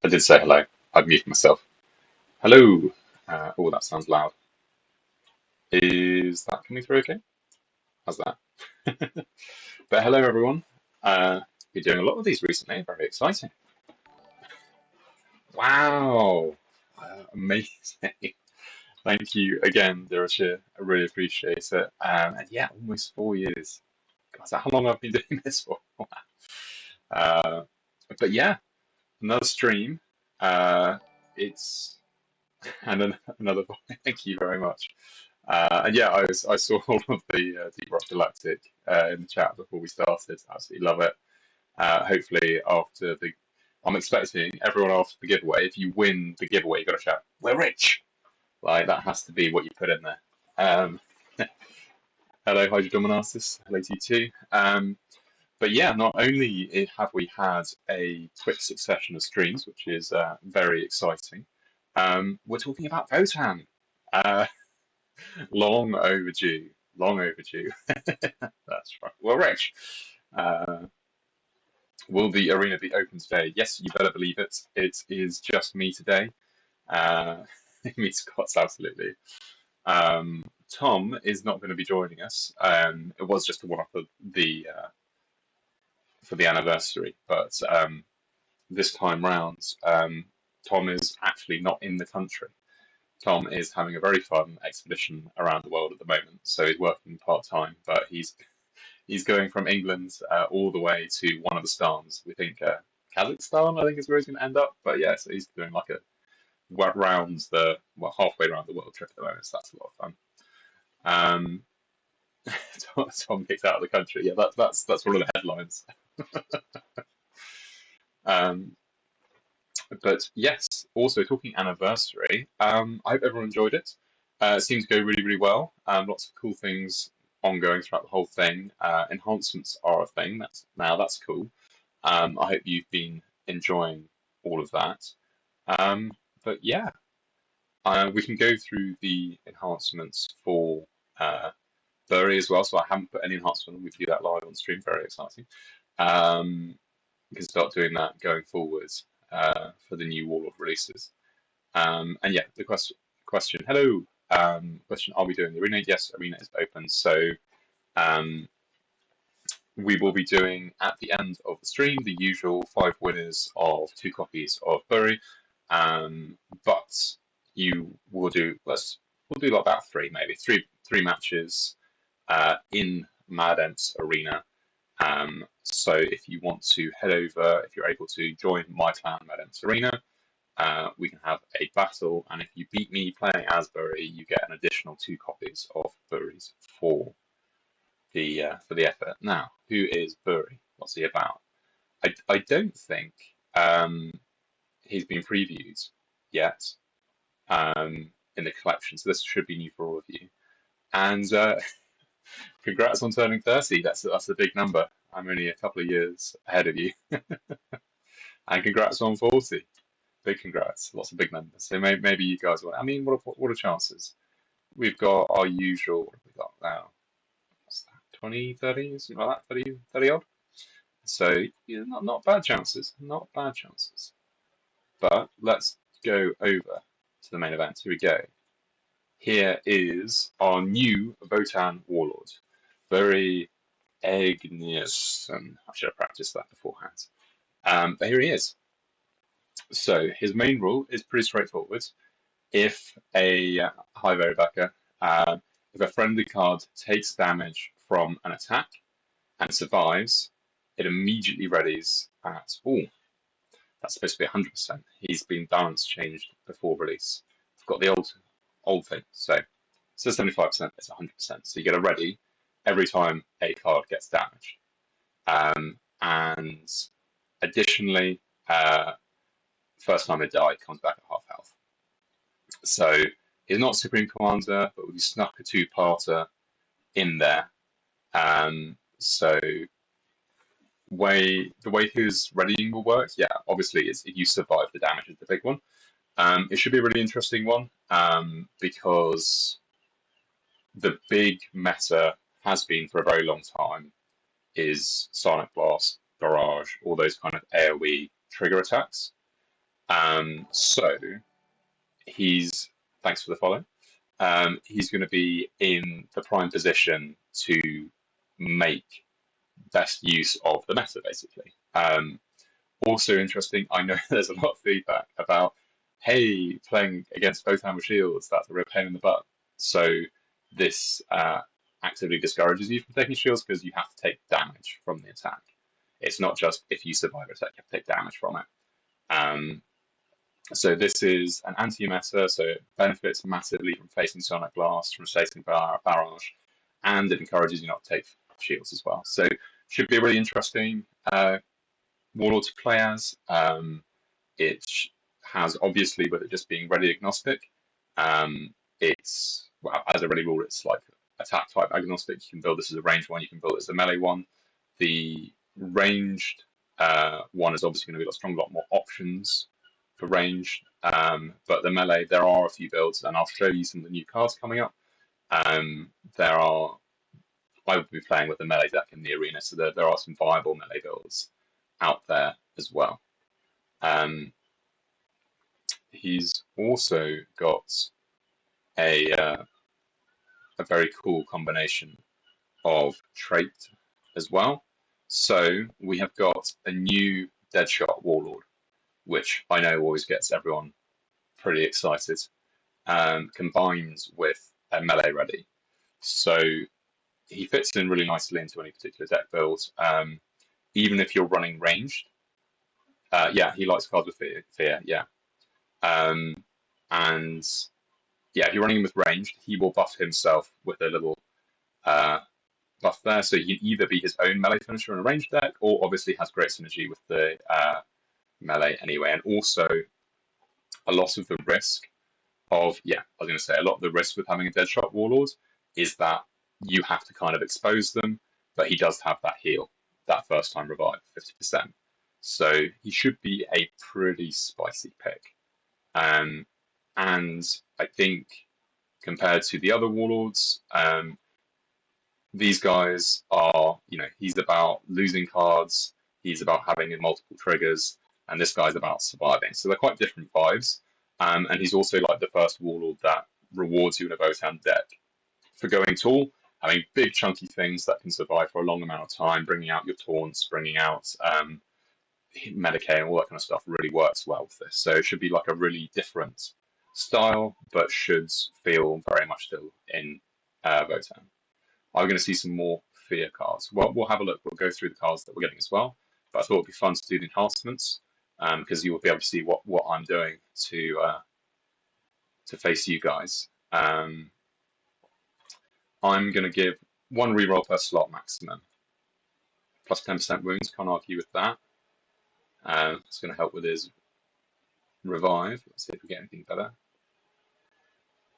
I did say hello. I'd muted myself. Hello. Oh, that sounds loud. Is that coming through okay? How's that? But hello, everyone. Been doing a lot of these recently. Very exciting. Wow. Amazing. Thank you again, Dirashir. I really appreciate it. And yeah, almost 4 years. God, is that how long I've been doing this for? Uh, but yeah, another stream. It's and another. Thank you very much. And yeah, I saw all of the Deep Rock Galactic in the chat before we started. Absolutely love it. Hopefully, I'm expecting everyone after the giveaway. If you win the giveaway, you got to shout, "We're rich!" Like that has to be what you put in there. Um, hello, Hydrodominasis. Hello to you too. But yeah, not only have we had a quick succession of streams, which is very exciting, we're talking about Votann. Uh, long overdue. Long overdue. That's right. Well, Rich, uh, will the arena be open today? Yes, you better believe it. It is just me today. Uh, me, Scott's absolutely. Tom is not going to be joining us. It was just a one-off for the anniversary, but this time round, Tom is actually not in the country. Tom is having a very fun expedition around the world at the moment, so he's working part time, but he's going from England all the way to one of the stars. We think Kazakhstan, I think, is where he's going to end up. But yeah, so he's doing like a halfway around the world trip at the moment. So that's a lot of fun. Um, Tom kicked out of the country. Yeah, that's one of the headlines. Um, but yes, also talking anniversary. I hope everyone enjoyed it. It seemed to go really, really well. Lots of cool things ongoing throughout the whole thing. Enhancements are a thing. That's cool. I hope you've been enjoying all of that. But yeah, we can go through the enhancements for Bury as well. So I haven't put any enhancement on. We can do that live on stream. Very exciting. We can start doing that going forwards for the new Warlord releases. And yeah, the question. Hello. Question: Are we doing the arena? Yes, arena is open. So um, we will be doing at the end of the stream the usual 5 winners of 2 copies of Bury. But you will do we'll do like about three, maybe three matches in Mad Ents Arena. So if you want to head over, if you're able to join my clan Mad Ents Arena, we can have a battle, and if you beat me playing as Bury, you get an additional 2 copies of Bury's for the effort. Now, who is Buri? What's he about? I don't think he's been previewed yet in the collection, so this should be new for all of you. And congrats on turning 30. That's a big number. I'm only a couple of years ahead of you. And congrats on 40. Big congrats. Lots of big numbers. So maybe you guys will. I mean, what are chances? We've got our usual. What have we got now? What's that? 20, 30, something like that? 30 odd? So yeah, not bad chances, not bad chances. But let's go over to the main event. Here we go. Here is our new Votann Warlord, Buri Aegnirssen. I should have practiced that beforehand. But here he is. So his main rule is pretty straightforward. If a hi Rebecca, if a friendly card takes damage from an attack and survives, it immediately readies at that's supposed to be 100%. He's been balance changed before release. I've got the old thing, so it says 75%, it's 100%. So you get a ready every time a card gets damaged. And additionally, first time they die comes back at half health. So he's not Supreme Commander, but we snuck a 2-parter in there. So the way his readying will work, yeah, obviously is if you survive the damage is the big one. It should be a really interesting one because the big meta has been for a very long time is Sonic Blast, Barrage, all those kind of AoE trigger attacks. So he's, thanks for the follow. He's going to be in the prime position to make best use of the meta, basically. Also interesting, I know there's a lot of feedback about, hey, playing against Votann with shields, that's a real pain in the butt. So this actively discourages you from taking shields because you have to take damage from the attack. It's not just if you survive an attack, you have to take damage from it. So this is an anti-meta, so it benefits massively from facing Sonic Blast, from facing Barrage, and it encourages you not to take shields as well. So should be a really interesting Warlord to play as. It has, obviously, with it just being ready agnostic, it's, well, as a ready rule, it's like attack type agnostic. You can build this as a ranged one, you can build it as a melee one. The ranged one is obviously going to be a strong, lot more options for range, but the melee, there are a few builds, and I'll show you some of the new cards coming up. I would be playing with the melee deck in the arena, so there are some viable melee builds out there as well. He's also got a very cool combination of trait as well. So we have got a new Deadshot Warlord, which I know always gets everyone pretty excited, combined with a melee ready. So he fits in really nicely into any particular deck build, even if you're running ranged. Yeah, he likes cards with fear, yeah. And yeah, if you're running him with ranged, he will buff himself with a little buff there. So he can either be his own melee finisher in a ranged deck, or obviously has great synergy with the melee anyway. And also, a lot of the risk of, yeah, I was going to say, a lot of the risk with having a Deadshot Warlord is that you have to kind of expose them, but he does have that heal, that first time revive, 50%. So he should be a pretty spicy pick. And I think compared to the other Warlords, these guys are, he's about losing cards, he's about having multiple triggers, and this guy's about surviving. So they're quite different vibes. And he's also like the first Warlord that rewards you in a Votann deck for going tall, having big chunky things that can survive for a long amount of time, bringing out your taunts, bringing out Medicaid and all that kind of stuff really works well with this. So it should be like a really different style, but should feel very much still in Votann. Are we going to see some more fear cards? Well, we'll have a look. We'll go through the cards that we're getting as well. But I thought it'd be fun to do the enhancements because you will be able to see what I'm doing to face you guys. I'm going to give one reroll per slot maximum, plus 10% wounds. Can't argue with that. It's going to help with his revive. Let's see if we get anything better.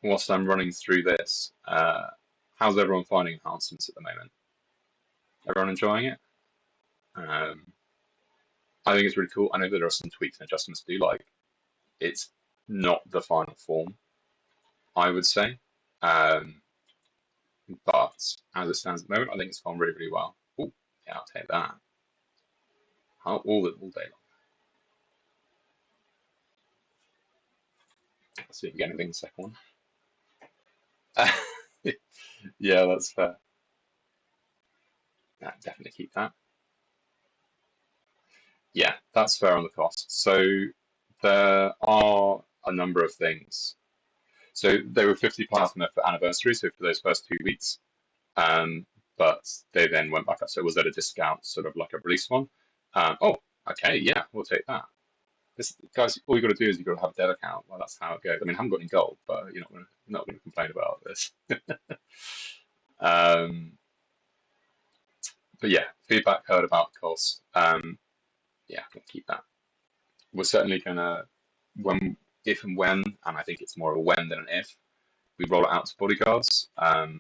Whilst I'm running through this, how's everyone finding enhancements at the moment? Everyone enjoying it? I think it's really cool. I know there are some tweaks and adjustments to do. Like, it's not the final form, I would say. But as it stands at the moment, I think it's gone really, really well. Ooh, yeah, I'll take that. All day long. Let's see if we get anything in the second one. Yeah, that's fair. Yeah, definitely keep that. Yeah, that's fair on the cost. So there are a number of things. So they were 50 plasma for anniversary, so for those first 2 weeks. But they then went back up. So it was at a discount, sort of like a release one. Oh, okay, yeah, we'll take that. This, guys, all you got to do is you got to have a dev account. Well, that's how it goes. I mean, I haven't got any gold, but you're not going to complain about this. But yeah, feedback heard about cost. Yeah, we'll keep that. We're certainly going to, if and when, and I think it's more of a when than an if, we roll it out to bodyguards. I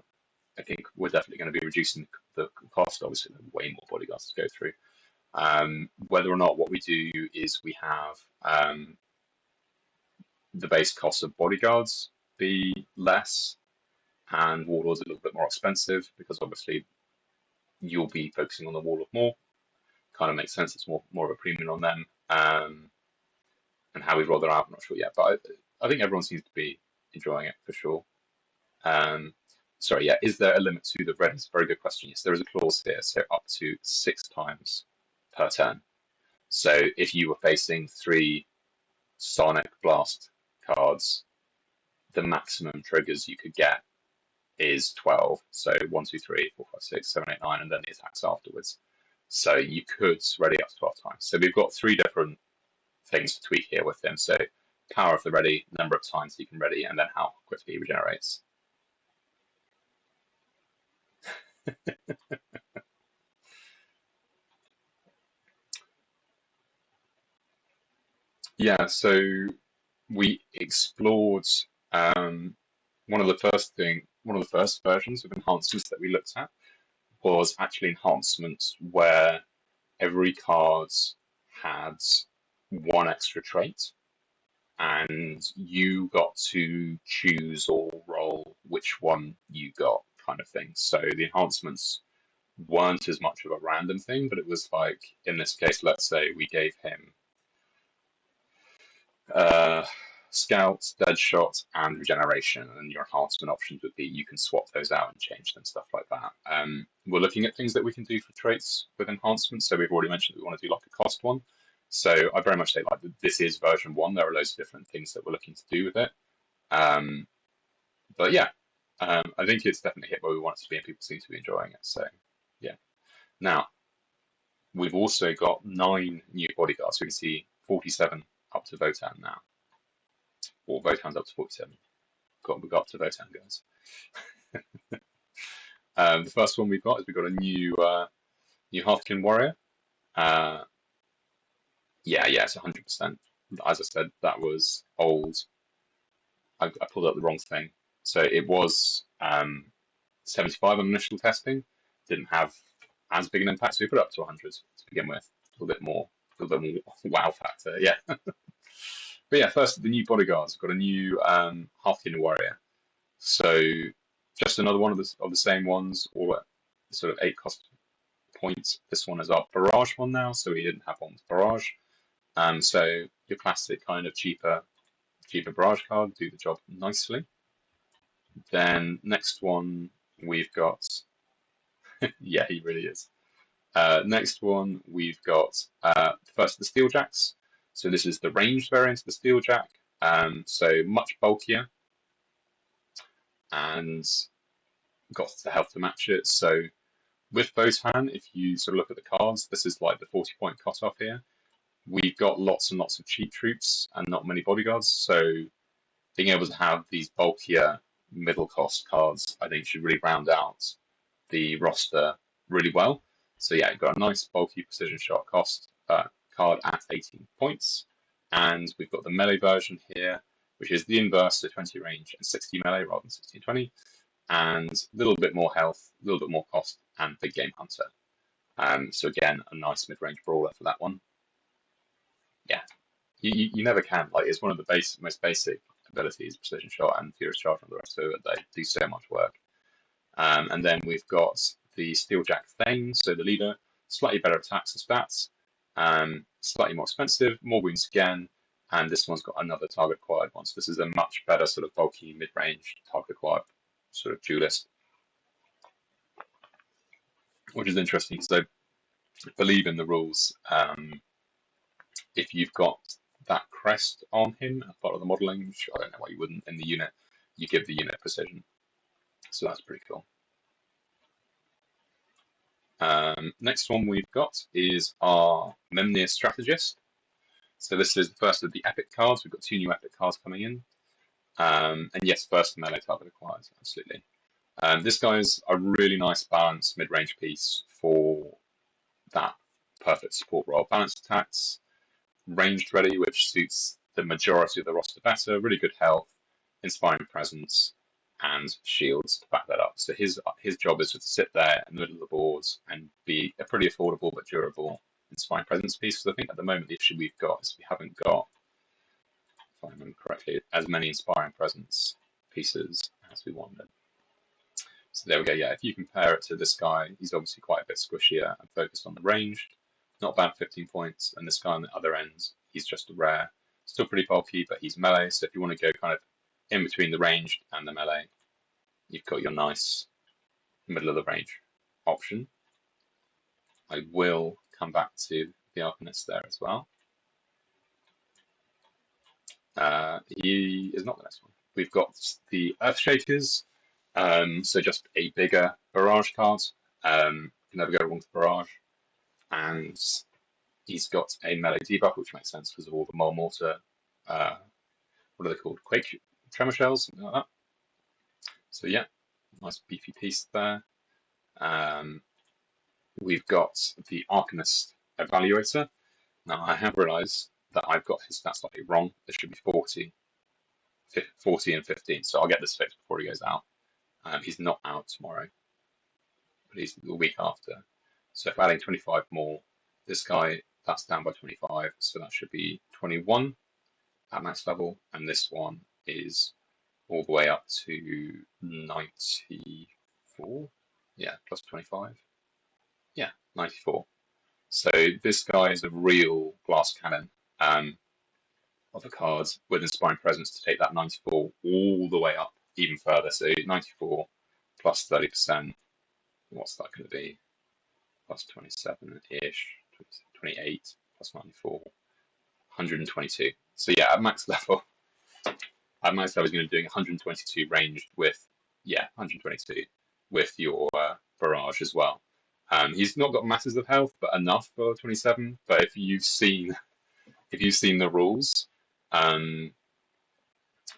think we're definitely going to be reducing the cost. Obviously, there are way more bodyguards to go through. Whether or not what we do is we have the base cost of bodyguards be less and warlords a little bit more expensive, because obviously you'll be focusing on the warlord more. Kind of makes sense. It's more of a premium on them. and how we roll that out, I'm not sure yet. But I think everyone seems to be enjoying it for sure. Sorry, yeah. Is there a limit to the readies? Very good question. Yes, there is a clause here, so up to 6 times per turn. So if you were facing 3 Sonic Blast cards, the maximum triggers you could get is 12. So 1, 2, 3, 4, 5, 6, 7, 8, 9, and then the attacks afterwards. So you could ready up to 12 times. So we've got 3 different things to tweak here with him. So power of the ready, number of times he can ready, and then how quickly he regenerates. Yeah, so we explored one of the first versions of enhancements that we looked at was actually enhancements where every card had 1 extra trait, and you got to choose or roll which one you got, kind of thing. So the enhancements weren't as much of a random thing, but it was like, in this case, let's say we gave him Scout, Deadshot, and Regeneration, and your enhancement options would be you can swap those out and change them, stuff like that. We're looking at things that we can do for traits with enhancements, so we've already mentioned that we want to do like a cost one. So I very much say like this is version 1. There are loads of different things that we're looking to do with it. But yeah, I think it's definitely hit where we want it to be, and people seem to be enjoying it. So yeah. Now, we've also got 9 new bodyguards. So we can see 47 up to Votann now. Or Votann's up to 47. We got up to Votann, guys. The first one we've got is we've got a new Hearthkin Warrior. Yeah, it's 100%. As I said, that was old. I pulled up the wrong thing. So it was 75 on initial testing. Didn't have as big an impact, so we put it up to 100 to begin with. A little bit more wow factor, yeah. But yeah, first, the new bodyguards. We've got a new Hearthkin Warrior. So just another one of the same ones, all at sort of 8 cost points. This one is our Barrage one now, so we didn't have one with Barrage. So your classic kind of cheaper Barrage card, do the job nicely. Then next one we've got, yeah, he really is. Next one we've got first the Steeljacks. So this is the ranged variant of the Steeljack. So much bulkier and got the health to match it. So with Votann, if you sort of look at the cards, this is like the 40-point cutoff here. We've got lots and lots of cheap troops and not many bodyguards. So being able to have these bulkier middle cost cards, I think, should really round out the roster really well. So yeah, got a nice bulky precision shot cost card at 18 points. And we've got the melee version here, which is the inverse, so 20 range and 60 melee rather than 60 and 20. And a little bit more health, a little bit more cost, and big game hunter. So again, a nice mid-range brawler for that one. Yeah, you never can. Like, it's one of the most basic abilities, precision shot and furious charge, and the rest of it. They do so much work. And then we've got the Steeljack Thane, so the leader, slightly better attacks and stats, slightly more expensive, more wounds again, and this one's got another target acquired one. So this is a much better sort of bulky mid-range target acquired sort of duelist, which is interesting because I believe in the rules. If you've got that crest on him as part of the modelling, which I don't know why you wouldn't in the unit, you give the unit precision. So that's pretty cool. Next one we've got is our Memnir Strategist. So this is the first of the epic cards. We've got 2 new epic cards coming in. And yes, first melee target acquired, absolutely. This guy is a really nice balanced mid-range piece for that perfect support role. Balanced attacks, ranged ready, which suits the majority of the roster better, really good health, inspiring presence, and shields to back that up. So his job is just to sit there in the middle of the board and be a pretty affordable but durable inspiring presence piece. Because I think at the moment the issue we've got is we haven't got, if I remember correctly, as many inspiring presence pieces as we wanted. So there we go. Yeah, if you compare it to this guy, he's obviously quite a bit squishier and focused on the ranged. Not bad, 15 points. And this guy on the other end, he's just a rare. Still pretty bulky, but he's melee, so if you want to go kind of in between the ranged and the melee, you've got your nice middle of the range option. I will come back to the Arcanist there as well. He is not the next one. We've got the Earthshakers, so just a bigger barrage card. Can never go wrong with barrage. And he's got a melee debuff, which makes sense because of all the Mole Mortar, what are they called? Quake Tremor Shells, something like that. So yeah, nice beefy piece there. We've got the Arcanist Evaluator. Now I have realised that I've got his stats slightly wrong. It should be 40 and 15, so I'll get this fixed before he goes out. He's not out tomorrow, but he's the week after. So if adding 25 more, this guy, that's down by 25, so that should be 21 at max level, and this one is all the way up to 94. Yeah, plus 25. Yeah, 94. So this guy is a real glass cannon of a card with Inspiring Presence to take that 94 all the way up even further. So 94 plus 30%, what's that going to be? Plus 27-ish, 28 plus 94, 122. So yeah, at max level, he's going to be doing 122 ranged with, 122 with your barrage as well. He's not got masses of health, but enough for 27. But if you've seen the rules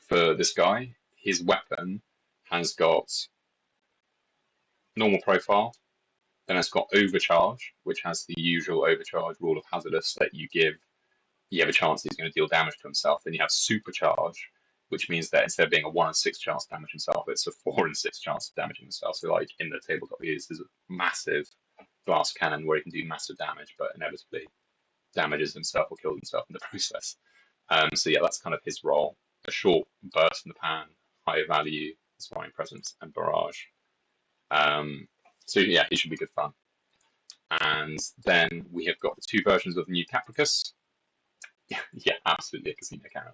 for this guy, his weapon has got normal profile, then it's got overcharge, which has the usual overcharge rule of hazardous that you have a chance he's going to deal damage to himself. Then you have supercharge, which means that instead of being a 1 in 6 chance to damage himself, it's a 4 in 6 chance of damaging himself. So like in the tabletop, there's a massive glass cannon where he can do massive damage, but inevitably damages himself or kills himself in the process. So yeah, that's kind of his role. A short burst in the pan, high value, Inspiring Presence, and barrage. So yeah, he should be good fun. And then we have got the 2 versions of the new Capricus. Yeah, absolutely a casino cannon,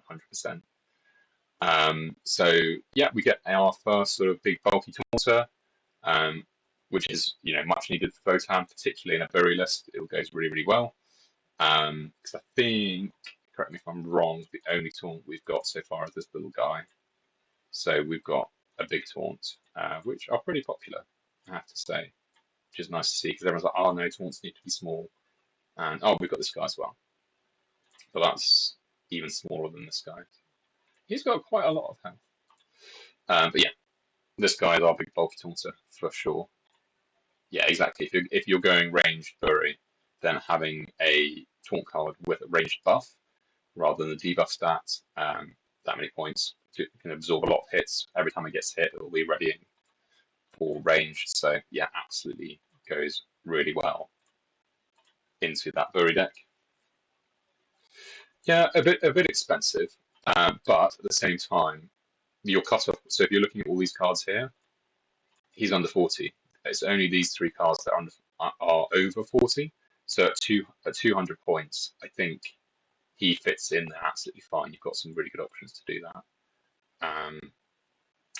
100%. So yeah, we get our first sort of big bulky taunter, which is much needed for Votann, particularly in a Buri list. It goes really, really well. Because I think, correct me if I'm wrong, the only taunt we've got so far is this little guy. So we've got a big taunt, which are pretty popular, I have to say, which is nice to see because everyone's like, oh no, taunts need to be small. And oh, we've got this guy as well. But that's even smaller than this guy. He's got quite a lot of health. But yeah, this guy is our big bulky taunter for sure. Yeah, exactly. If you're going ranged Buri, then having a taunt card with a ranged buff rather than the debuff stat, that many points, it can absorb a lot of hits. Every time it gets hit, it will be readying for range. So yeah, absolutely goes really well into that Buri deck. Yeah, a bit expensive, but at the same time, your cutoff. So if you're looking at all these cards here, he's under 40. It's only these 3 cards that are over 40. So at 200 points, I think he fits in there absolutely fine. You've got some really good options to do that.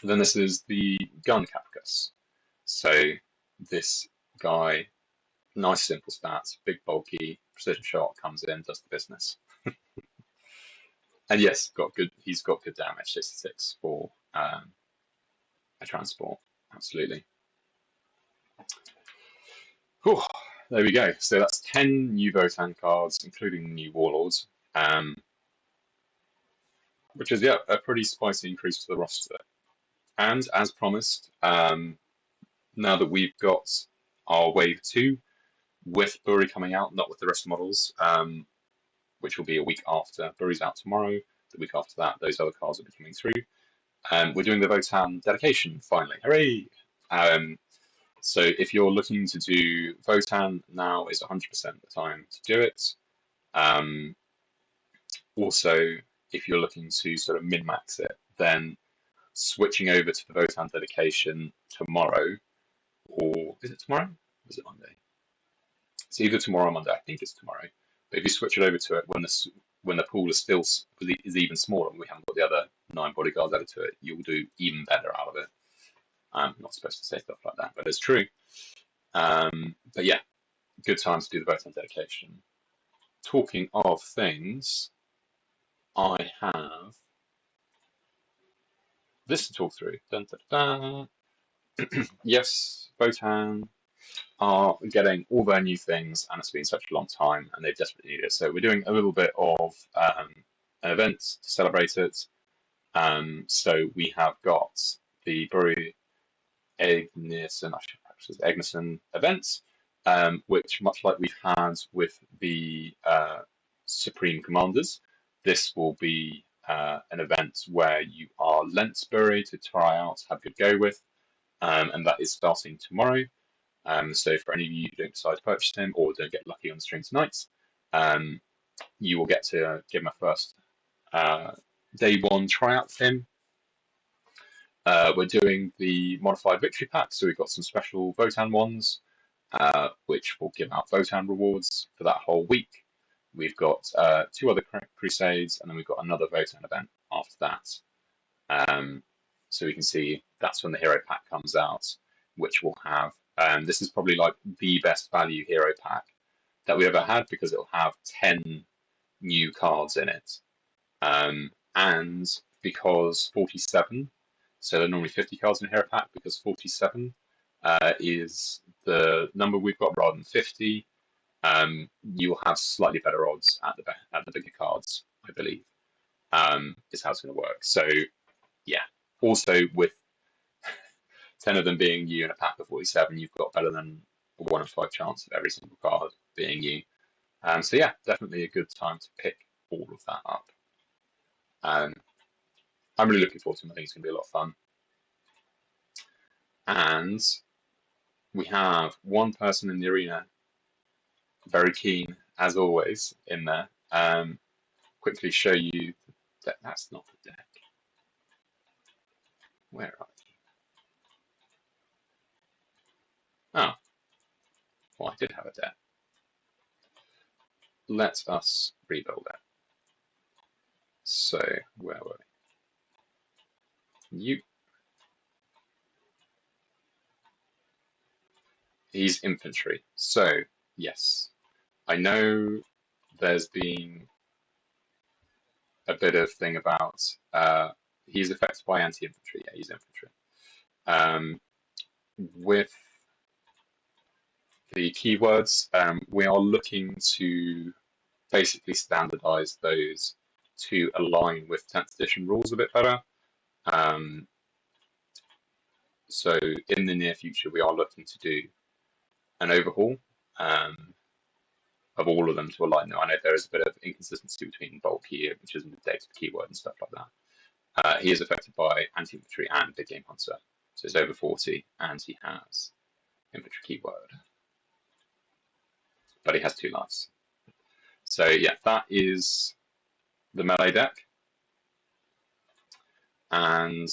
Then this is the gun Capricus. So this guy, nice simple stats, big bulky, precision shot, comes in, does the business. And yes, he's got good damage, 66 for a transport, absolutely. Whew, there we go. So that's 10 new Votann cards, including new Warlords, which is a pretty spicy increase to the roster. And as promised, now that we've got our Wave 2 with Buri coming out, not with the rest of the models, which will be a week after. Buri's out tomorrow. The week after that, those other cards will be coming through. We're doing the Votann dedication, finally. Hooray! So if you're looking to do Votann, now is 100% the time to do it. Also, if you're looking to sort of min-max it, then switching over to the Votann dedication tomorrow, or is it tomorrow? Or is it Monday? It's either tomorrow or Monday. I think it's tomorrow. But if you switch it over to it when when the pool is still is even smaller and we haven't got the other 9 bodyguards added to it, you'll do even better out of it. I'm not supposed to say stuff like that, but it's true. But yeah, good time to do the Votann dedication. Talking of things, I have this to talk through. Dun, dun, dun. Yes, Votann are getting all their new things, and it's been such a long time, and they desperately need it. So we're doing a little bit of an event to celebrate it. So we have got the Buri Aegnirssen, I should practice Aegnirssen event, which, much like we've had with the Supreme Commanders, this will be an event where you are lent Buri to try out, have a good go with, and that is starting tomorrow. So for any of you who don't decide to purchase him or don't get lucky on the stream tonight, you will get to give him a first day 1 tryout with him. We're doing the modified victory pack, so we've got some special Votann ones, which will give out Votann rewards for that whole week. We've got 2 other crusades, and then we've got another Votann event after that. So we can see that's when the hero pack comes out, which will have, this is probably like the best value hero pack that we ever had, because it'll have 10 new cards in it. And because 47, so there are normally 50 cards in a hero pack, because 47 is the number we've got rather than 50, you'll have slightly better odds at the bigger cards, I believe, is how it's going to work. So yeah, also with 10 of them being you in a pack of 47, you've got better than a 1 in 5 chance of every single card being you. So yeah, definitely a good time to pick all of that up. I'm really looking forward to it. I think it's going to be a lot of fun. And we have one person in the arena, very keen, as always, in there. Quickly show you that that's not the deck. Where are you? Oh, well, I did have a deck. Let us rebuild it. So, where were we? He's infantry. So, yes, I know there's been a bit of thing about he's affected by anti-infantry. Yeah, he's infantry. With the keywords, we are looking to basically standardize those to align with 10th edition rules a bit better. So in the near future, we are looking to do an overhaul of all of them to align them. I know there is a bit of inconsistency between bulky, which isn't the data keyword and stuff like that. He is affected by anti-infantry and big game hunter, so it's over 40, and he has infantry keyword, but he has 2 lives. So yeah, that is the melee deck. And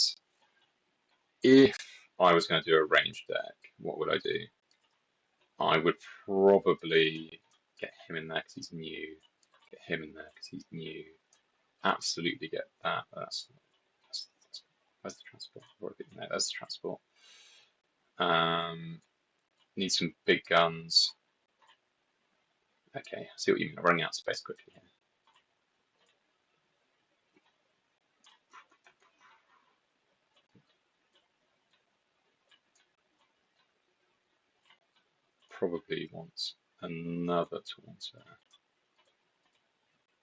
if I was going to do a ranged deck, what would I do? I would probably get him in there because he's new. Get him in there because he's new. Absolutely get that. That's where's the transport? There's the transport. Need some big guns. Okay, I see what you mean. I'm running out of space quickly here. Probably want another Taunter.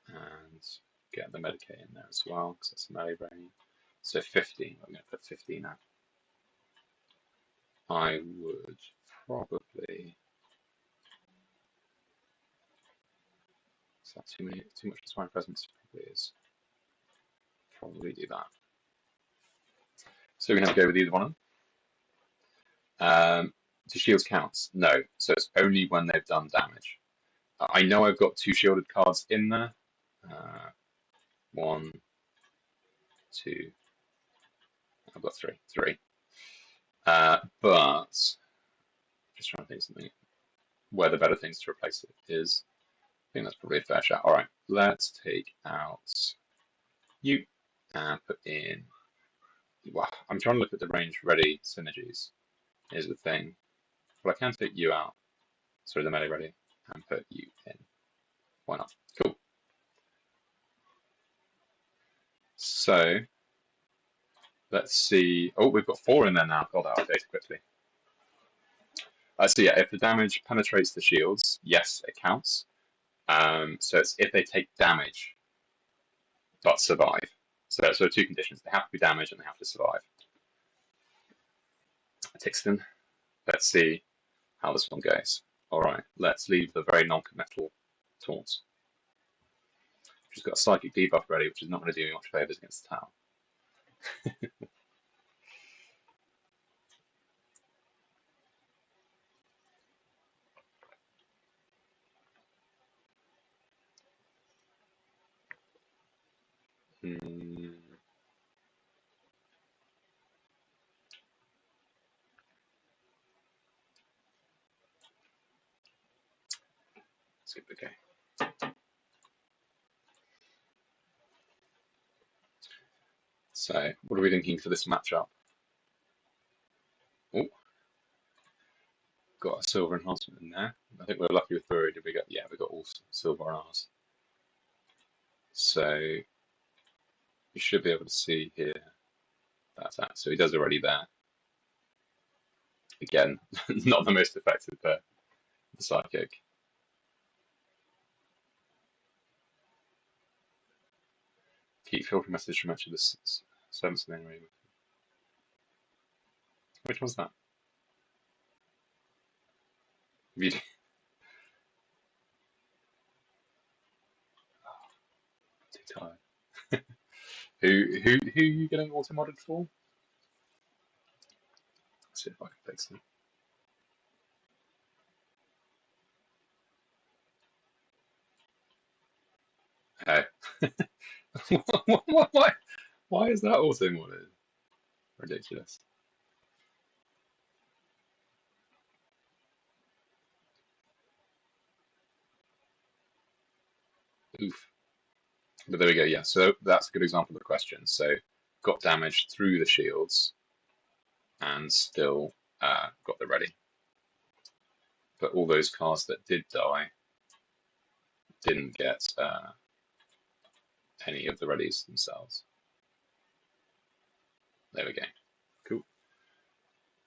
And get the Medicaid in there as well, because that's a melee rating. So 15, I'm going to put 15 out. I would probably. Is that too much Inspiring Presence? Probably is. Probably do that. So we're going to have to go with either one of them. Do shields counts? No. So it's only when they've done damage. I know I've got 2 shielded cards in there. 1, 2. I've got 3. 3. But just trying to think something where the better things to replace it is. think that's probably a fair shot. All right, let's take out you and put in. Well, I'm trying to look at the range ready synergies. Is the thing. But I can take you out. Sorry, the melee ready, and put you in. Why not? Cool. So let's see. Oh, we've got 4 in there now. God, that updated quickly. So yeah, if the damage penetrates the shields, yes, it counts. So it's if they take damage but survive. So there are 2 conditions. They have to be damaged and they have to survive. Tixton. Let's see how this one goes. Alright, let's leave the very non-committal taunts. She's got a psychic debuff ready, which is not going to do me much favours against the tower. Skip the game. So, what are we thinking for this matchup? Oh, got a silver enhancement in there. I think we're lucky with Buri. Did we get? Yeah, we got all silver on ours. So you should be able to see here. That's that. So he does already there. Again, not the most effective, but the psychic. Keep filtering message from each of the servants in the area. Which one's that? Too tired. who are you getting auto modded for? Let's see if I can fix it. Hey. Why is that auto modded? Ridiculous. Oof. But there we go, yeah. So that's a good example of the question. So got damage through the shields and still got the ready. But all those cards that did die didn't get any of the readies themselves. There we go. Cool.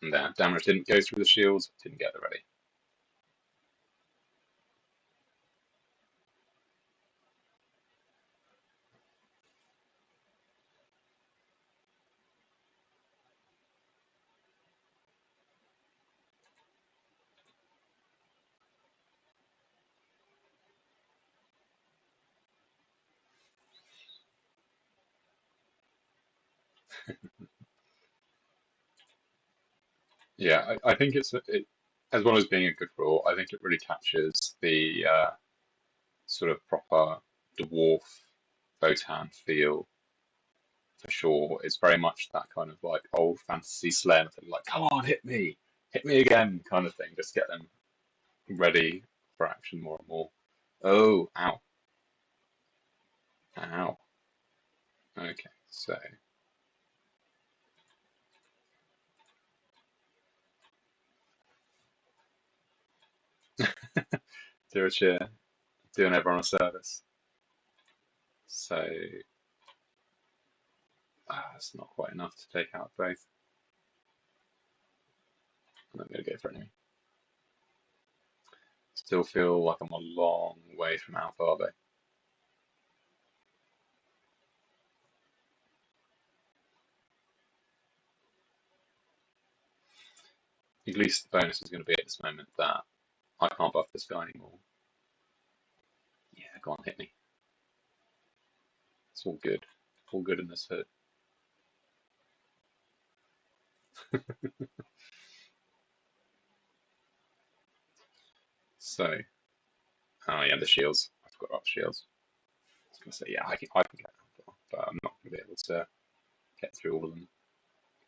And then damage didn't go through the shields, didn't get the ready. Yeah, I think as well as being a good rule, I think it really captures the sort of proper dwarf Votann feel for sure. It's very much that kind of like old fantasy slam thing, like come on, hit me again, kind of thing. Just get them ready for action more and more. Oh, ow, ow. Okay, so do a cheer, doing everyone a service. So that's not quite enough to take out both. I'm not going to go for enemy. Still feel like I'm a long way from Alpha Arbe. At least the bonus is going to be at this moment that I can't buff this guy anymore. Yeah, go on, hit me. It's all good. All good in this hood. So, oh yeah, the shields. I forgot about the shields. I was going to say, yeah, I can get Alpha, but I'm not going to be able to get through all of them.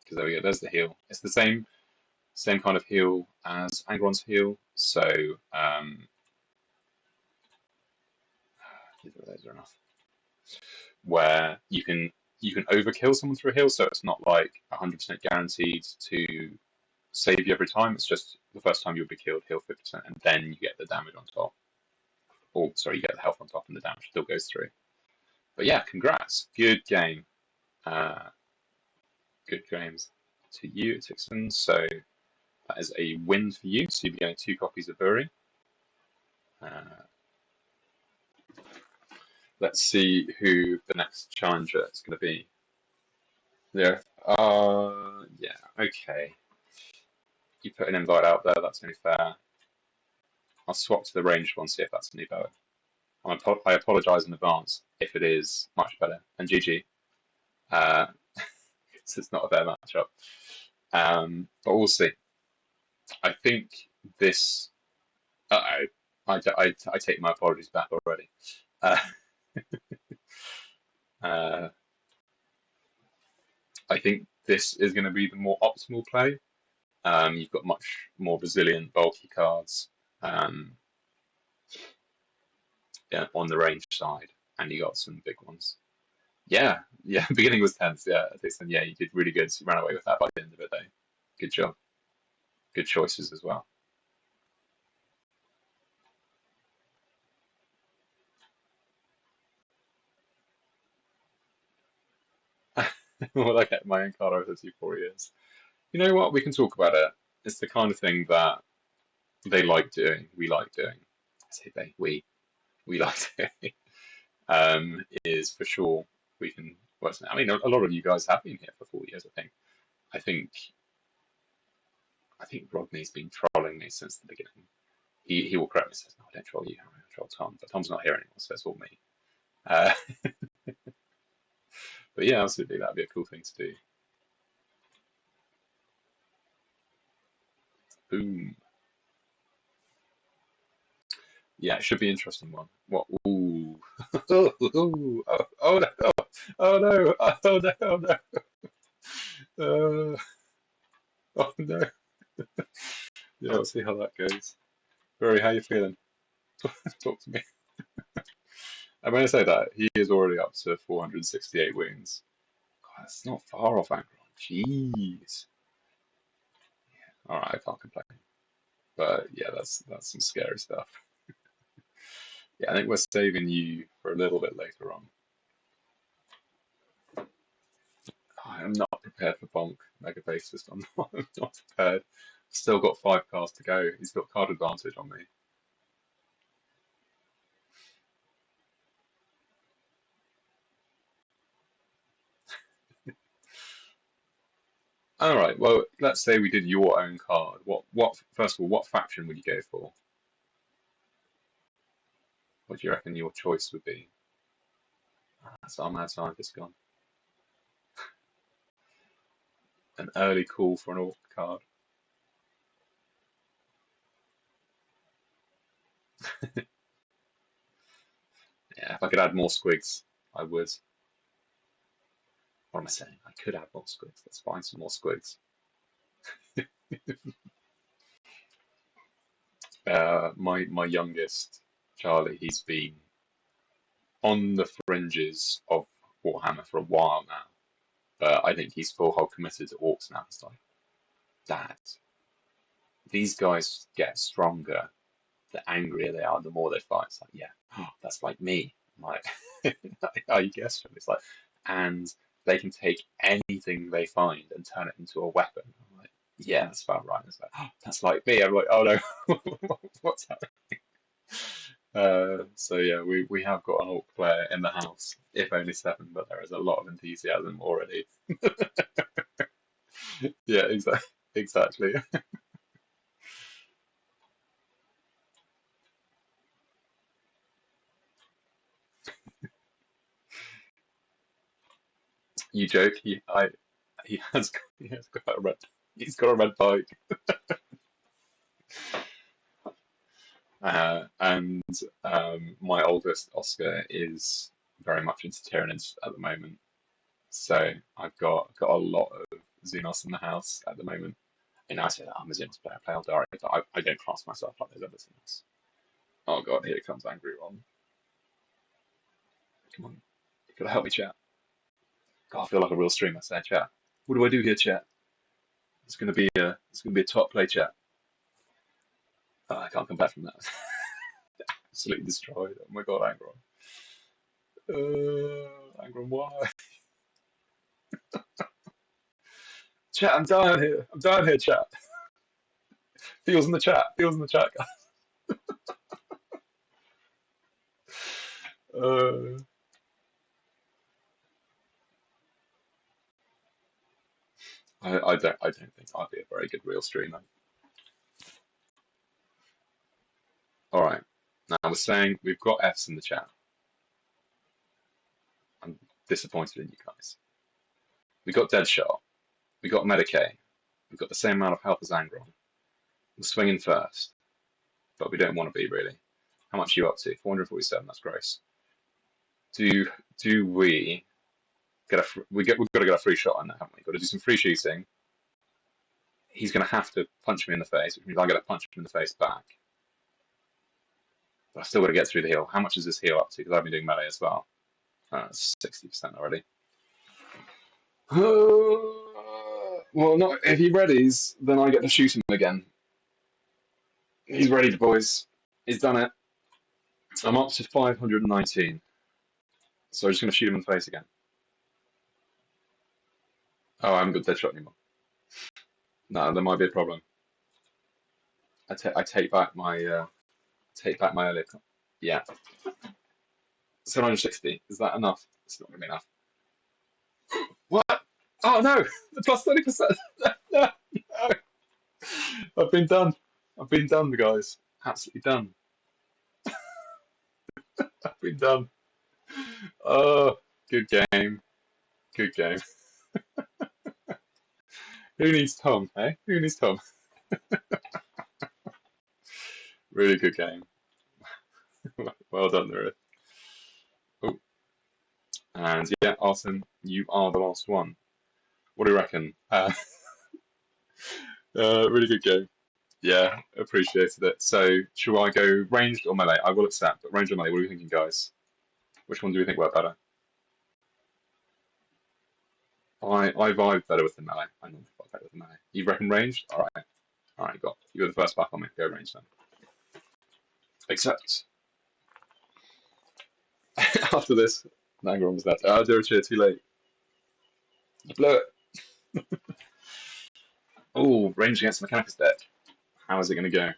Because there we go, there's the heal. It's the same kind of heal as Angron's heal. So, those are enough. Where you can overkill someone through a heal, so it's not like 100% guaranteed to save you every time. It's just the first time you'll be killed, heal 50%, and then you get the damage on top. Or sorry, you get the health on top, and the damage still goes through. But yeah, congrats, good game. Good games to you, Tixon. So that is a win for you. So you'll be getting 2 copies of Buri. Let's see who the next challenger is going to be. There. Yeah. Okay. You put an invite out there. That's only fair. I'll swap to the ranged one. See if that's any better. I apologise in advance if it is much better. And GG. It's not a fair matchup. But we'll see. I think this. I take my apologies back already. I think this is going to be the more optimal play. You've got much more resilient, bulky cards yeah, on the range side, and you got some big ones. Yeah, beginning was tense. Yeah, yeah, you did really good. So you ran away with that by the end of it, though. Good job. Good choices as well. Well, I kept my own card over 4 years. You know what? We can talk about it. It's the kind of thing that they like doing. We like doing. I say they. We like doing. Is for sure we can. Well, I mean, a lot of you guys have been here for 4 years. I think Rodney's been trolling me since the beginning. He will correct me. Says, "No, I don't troll you. I troll Tom." But Tom's not here anymore, so it's all me. But yeah, absolutely, that'd be a cool thing to do. Boom. Yeah, it should be an interesting one. What? Ooh. Ooh. Oh no. Oh no. Oh no. Oh no. Oh no. Yeah, we'll see how that goes. Rory, how you feeling? Talk to me. I'm going to say that he is already up to 468 wins. God, that's not far off Angron. Jeez. All right, I can't complain. But yeah, that's some scary stuff. Yeah, I think we're saving you for a little bit later on. I am not prepared for Bonk Mega Bassist. I'm not prepared. Still got 5 cards to go. He's got card advantage on me. All right. Well, let's say we did your own card. What? First of all, what faction would you go for? What do you reckon your choice would be? That's our mad scientist gone. An early call for an orc card. Yeah, if I could add more squigs, I would. What am I saying? I could add more squigs. Let's find some more squigs. My youngest, Charlie, he's been on the fringes of Warhammer for a while now, but I think he's full hog committed to orcs now. It's like, Dad, these guys get stronger the angrier they are, the more they fight. It's like, yeah, that's like me. I'm like, I guess it's like, and they can take anything they find and turn it into a weapon. I'm like, yeah, that's about right. It's like, that's like me. I'm like, oh no, what's happening? So yeah, we have got an orc player in the house, if only 7, but there is a lot of enthusiasm already. Yeah, exactly. You joke. He has got a red. He's got a red bike. And my oldest Oscar is very much into Tyranids at the moment. So I've got a lot of Xenos in the house at the moment. And I say that I'm a Xenos player, I play Eldari, but I don't class myself like those other Xenos. Oh god, here comes Angry Ron. Come on, you gotta help me, chat. God, I feel like a real streamer saying, chat. What do I do here, chat? It's gonna be a top play, chat. Oh, I can't come back from that. Absolutely destroyed. Oh my god, Angron. Angron, why? Chat, I'm dying here. I'm dying here, chat. Feels in the chat. Feels in the chat, guys. I don't think I'd be a very good real streamer. All right. Now we're saying we've got Fs in the chat. I'm disappointed in you guys. We got Deadshot. We got Medicaid. We've got the same amount of health as Angron. We're swinging first, but we don't want to be really. How much are you up to? 447. That's gross. Do we get we've got to get a free shot on that, haven't we? Got to do some free shooting. He's going to have to punch me in the face, which means I'm going to punch him in the face back. But I've still got to get through the heal. How much is this heal up to? Because I've been doing melee as well. 60% already. Well, not if he readies, then I get to shoot him again. He's ready, boys. He's done it. I'm up to 519. So I'm just going to shoot him in the face again. Oh, I haven't got Deadshot anymore. No, there might be a problem. I take back my earlier. Yeah. 760. Is that enough? It's not going to be enough. What? Oh no! The plus 30%. No. I've been done. I've been done, guys. Absolutely done. I've been done. Oh, good game. Good game. Who needs Tom, eh? Who needs Tom? Really good game. Well done, Ruth. Oh, and yeah, Arson, you are the last one. What do you reckon? Really good game. Yeah, appreciated it. So, should I go ranged or melee? I will accept, but ranged or melee, what are you thinking, guys? Which one do you think worked better? I vibe better with the melee. I normally vibe better with the melee. You reckon ranged? Alright. Alright, you're the first back on me. Go ranged then. Accept. After this, Nangron was that. Zero cheer, too late. You blew it. Oh, range against the Mechanicus deck. How is it going to go?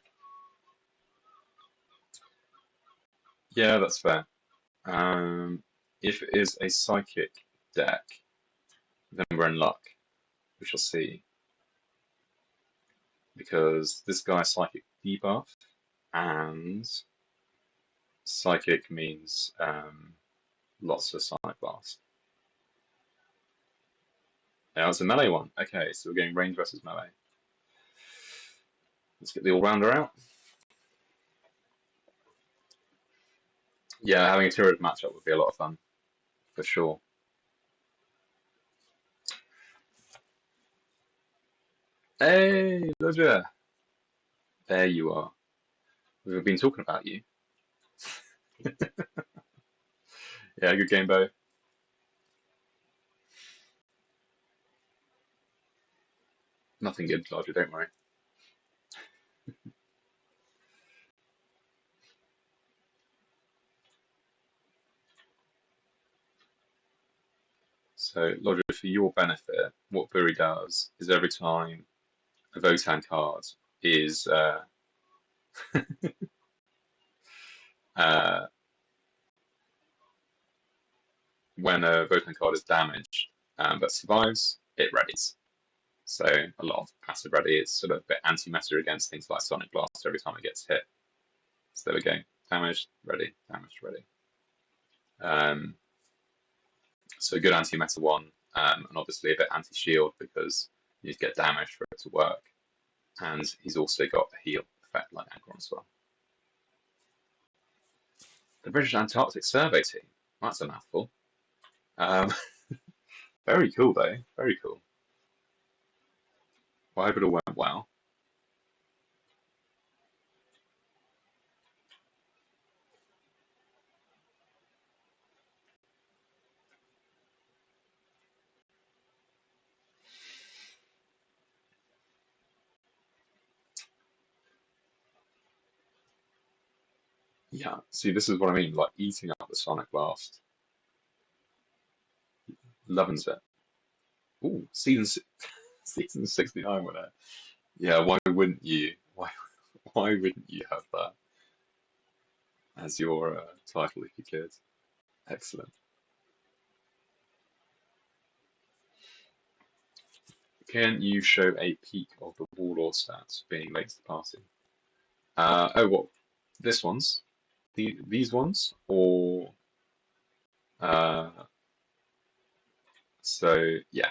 Yeah, that's fair. If it is a psychic deck, then we're in luck. We shall see. Because this guy's psychic debuff, and psychic means lots of sonic blast. Now it's a melee one. Okay, so we're going range versus melee. Let's get the all-rounder out. Yeah, having a Tyrod matchup would be a lot of fun, for sure. Hey, Roger! There you are. We've been talking about you. Yeah, good game, Bo. Nothing good, Roger, don't worry. So, Roger, for your benefit, what Buri does is every time a Votann card is when a Votann card is damaged but survives, it readies. So a lot of passive ready is sort of a bit anti-meta against things like Sonic Blast every time it gets hit. So there we go. Damaged, ready, damaged, ready. So a good anti-meta one, and obviously a bit anti-shield because you need to get damaged for it to work. And he's also got a heal effect like Angron as well. The British Antarctic Survey Team. That's a mouthful. Very cool though. Very cool. Well, I hope it all went well. Yeah, see, this is what I mean, like eating up the Sonic Blast. Loving it. Ooh, season 69 with it. Yeah, why wouldn't you? Why wouldn't you have that as your title if you could? Excellent. Can you show a peek of the Warlord stats being late to the party? Oh, what? This ones? These ones? Or uh, so yeah,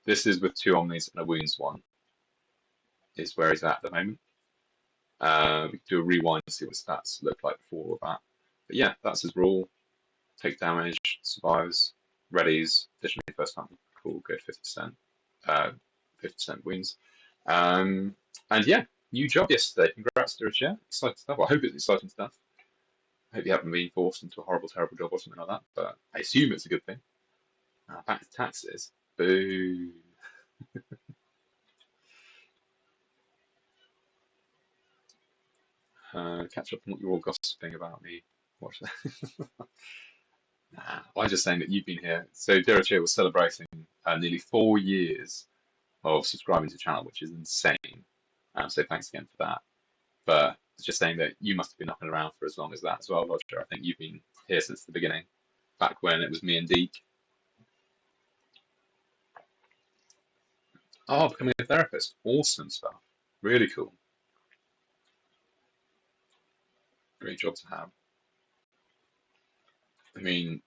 this is with two Omnis and a Wounds one. Is where he's at the moment. We can do a rewind to see what his stats look like before all that. But yeah, that's his rule. Take damage, survives, readies, additionally first time. Cool, good, 50%. 50% wins. And yeah, new job yesterday. Congrats, Dirich. Exciting stuff. I hope it's exciting stuff. I hope you haven't been forced into a horrible, terrible job or something like that, but I assume it's a good thing. Back to taxes. Boo. Catch up on what you're all gossiping about me. Watch that. Nah, I was just saying that you've been here. So Dirich was celebrating nearly 4 years of subscribing to the channel, which is insane. So thanks again for that. But it's just saying that you must have been knocking around for as long as that as well, Roger. I think you've been here since the beginning, back when it was me and Deke. Oh, becoming a therapist. Awesome stuff. Really cool. Great job to have. I mean,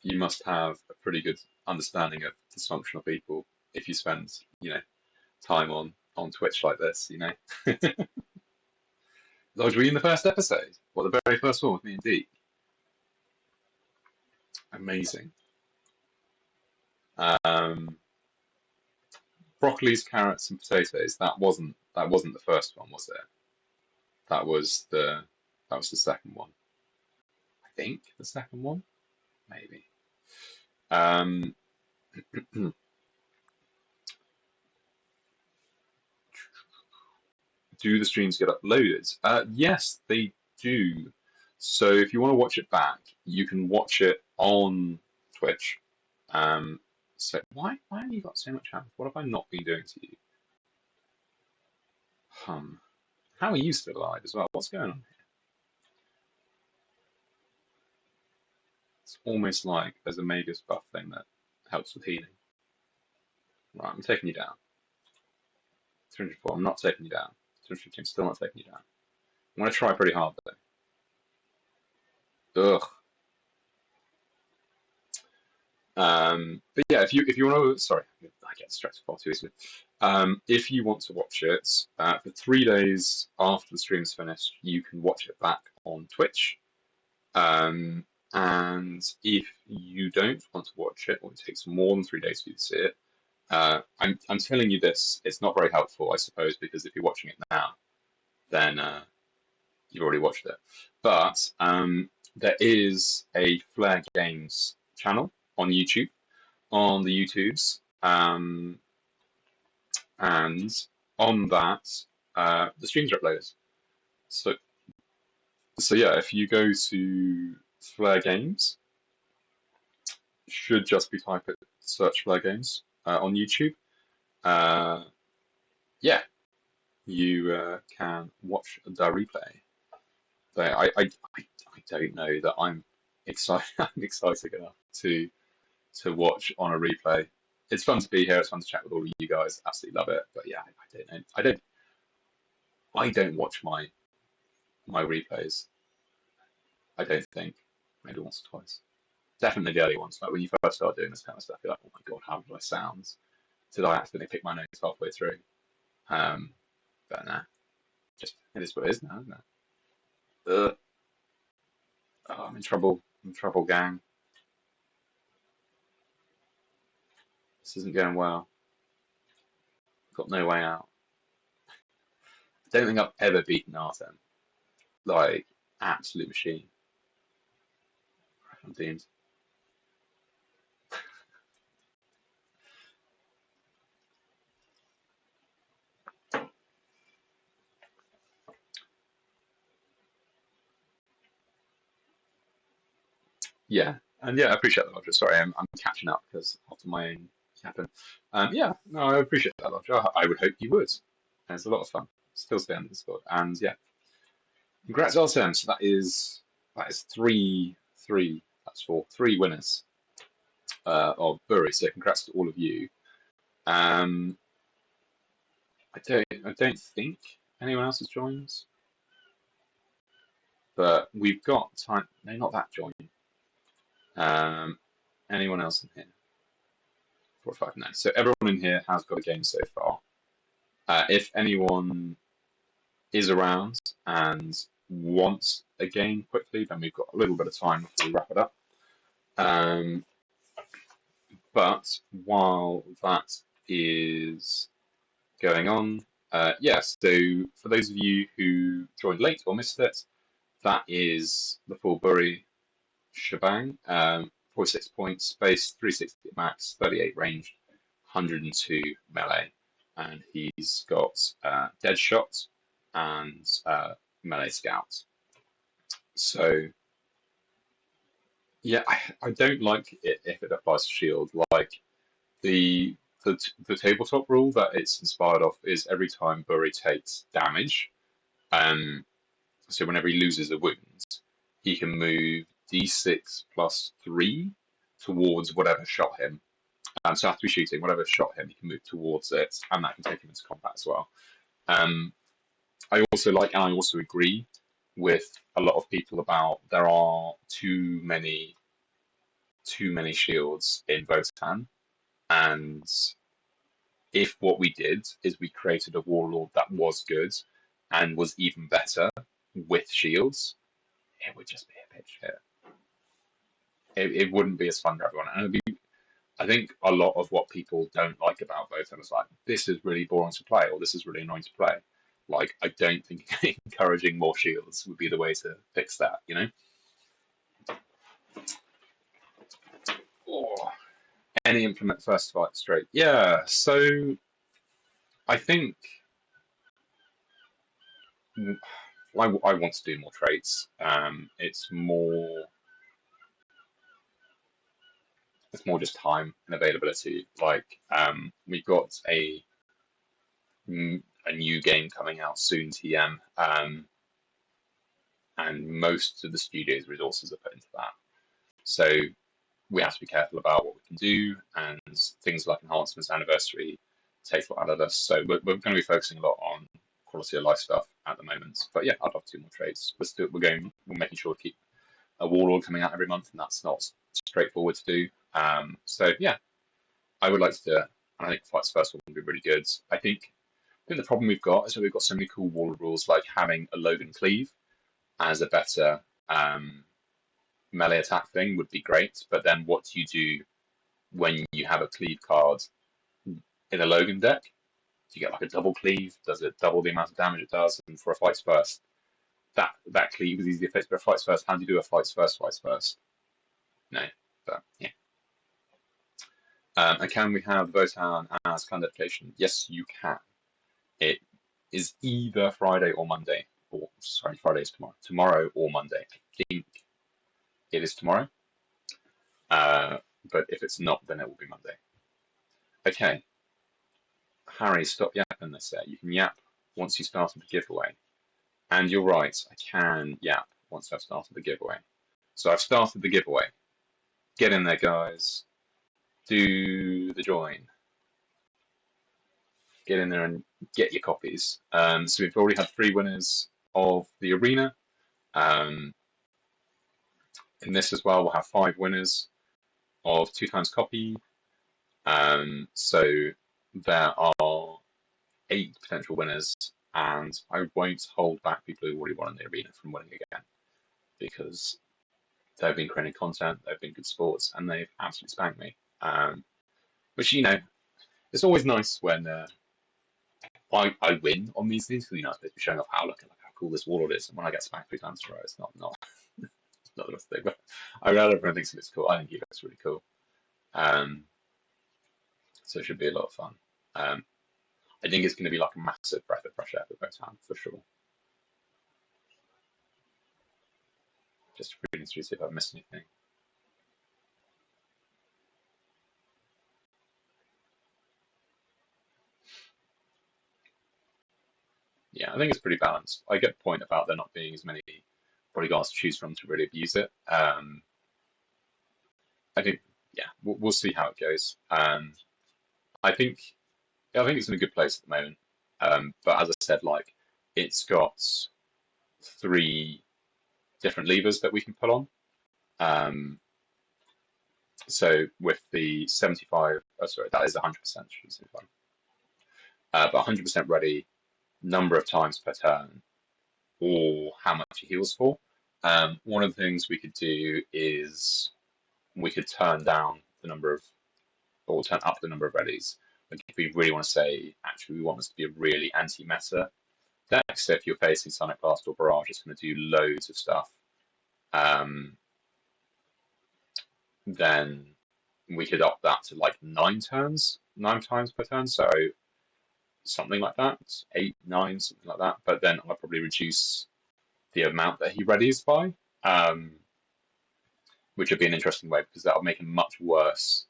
you must have a pretty good understanding of dysfunctional people if you spend, time on Twitch like this, Lodge, were you in the first episode? What, the very first one with me and Deke? Amazing. Um, Broccolis, carrots, and potatoes. That wasn't the first one, was it? That was the second one. I think the second one, maybe. Um, do the streams get uploaded? Yes, they do. So if you want to watch it back, you can watch it on Twitch. So why have you got so much happen? What have I not been doing to you? How are you still alive as well? What's going on here? It's almost like there's a Magus buff thing that helps with healing. Right, I'm taking you down. 204, I'm not taking you down. 215, still not taking you down. I'm going to try pretty hard though. Ugh. But yeah, if you want to, sorry, I get distracted far too easily. If you want to watch it for 3 days after the stream's finished, you can watch it back on Twitch. And if you don't want to watch it, or it takes more than 3 days for you to see it, I'm telling you this. It's not very helpful, I suppose, because if you're watching it now, then you've already watched it. But there is a Flaregames channel on YouTube, on the YouTubes, and on that, the streams are uploaded. So yeah, if you go to Flaregames, should just be type it search Flaregames on YouTube. Yeah, you can watch the replay. But I don't know that I'm excited. I'm excited enough to watch on a replay. It's fun to be here. It's fun to chat with all of you guys. Absolutely love it. But yeah, I don't know. I don't watch my replays. I don't think. Maybe once or twice. Definitely the early ones. Like when you first start doing this kind of stuff, you're like, oh my god, how do I sound? Did I accidentally pick my nose halfway through? Um, but nah, just it is what it is now, isn't it? Oh, I'm in trouble. I'm in trouble, gang. This isn't going well. Got no way out. I don't think I've ever beaten Artem. Like, absolute machine. I'm doomed. Yeah, and yeah, I appreciate that, Roger. Sorry, I'm catching up because after my own yapping. Yeah, no, I appreciate that, Roger. I would hope you would. It's a lot of fun. Still stay on the Discord, and yeah, congrats, Artem. So that is three. That's three winners of Bury. So congrats to all of you. Um, I don't think anyone else has joined, but we've got time. No, not that join. Um, anyone else in here? 4 or 5. No. So everyone in here has got a game so far. If anyone is around and wants a game quickly, then we've got a little bit of time before we wrap it up. Um, but while that is going on, yes. So for those of you who joined late or missed it, that is the full Bury shebang. 46 points, space, 360 at max, 38 range, 102 melee, and he's got dead shot and melee scout. So yeah, I don't like it if it applies to shield. Like the tabletop rule that it's inspired off is every time Bury takes damage, um, so whenever he loses a wound, he can move d6 plus 3 towards whatever shot him. So after shooting, whatever shot him, he can move towards it, and that can take him into combat as well. Um, I also like, and I also agree with a lot of people about there are too many shields in Votann, and if what we did is we created a warlord that was good and was even better with shields, it would just be a pitch hit. It wouldn't be as fun for everyone, and it'd be. I think a lot of what people don't like about Votann is like, this is really boring to play, or this is really annoying to play. Like, I don't think encouraging more shields would be the way to fix that, you know? Oh, any implement first fight straight? Yeah, so I think I want to do more traits. It's more just time and availability. Like, we've got a new game coming out soon, TM, and most of the studio's resources are put into that. So we have to be careful about what we can do, and things like Enhancement's anniversary takes a lot out of us. So we're going to be focusing a lot on quality of life stuff at the moment. But yeah, I'd love to do more trades. We're making sure to keep a warlord coming out every month, and that's not straightforward to do. So yeah, I would like to do it. And I think Fight's first one would be really good. I think the problem we've got is that we've got so many cool warlord rules, like having a load and cleave as a better melee attack thing would be great. But then what do you do when you have a cleave card in a Logan deck? Do you get like a double cleave? Does it double the amount of damage it does? And for a fights first, that cleave is easy to fix. But a fights first, how do you do a fights first? No, but yeah. And can we have Votann as candidatation? Yes, you can. It is either Friday or Monday. Or sorry, Friday is tomorrow. Tomorrow or Monday. I think it is tomorrow. But if it's not, then it will be Monday. Okay. Harry, stop yapping this there. You can yap once you started the giveaway. And you're right, I can yap once I've started the giveaway. So I've started the giveaway. Get in there, guys. Do the join. Get in there and get your copies. So we've already had 3 winners of the arena. In this as well, we'll have 5 winners of 2 times copy. So there are 8 potential winners, and I won't hold back people who already won in the arena from winning again, because they've been creating content, they've been good sports, and they've absolutely spanked me. Which, it's always nice when I win on these things, because I'm supposed to be showing off how cool this warlord is, and when I get spanked 3 times in a row, it's not the best thing. But I read everyone thinks it looks cool. I think he looks really cool. So it should be a lot of fun. I think it's going to be like a massive breath of fresh air for Votann, for sure. Just reading through, see if I've missed anything. Yeah, I think it's pretty balanced. I get the point about there not being as many bodyguards to choose from to really abuse it. I think, yeah, we'll see how it goes. I think it's in a good place at the moment. But as I said, like it's got 3 different levers that we can put on. So with the 75, oh sorry, that is 100%, but 100% ready, number of times per turn, or how much he heals for. One of the things we could do is we could turn down the number of, or turn up the number of readies. Like if we really want to say, actually, we want this to be a really anti-meta deck, so if you're facing Sonic Blast or Barrage, it's going to do loads of stuff. Then we could up that to like 9 times per turn, so something like that, 8, 9, something like that. But then I'll probably reduce the amount that he readies by, which would be an interesting way because that'll make him much worse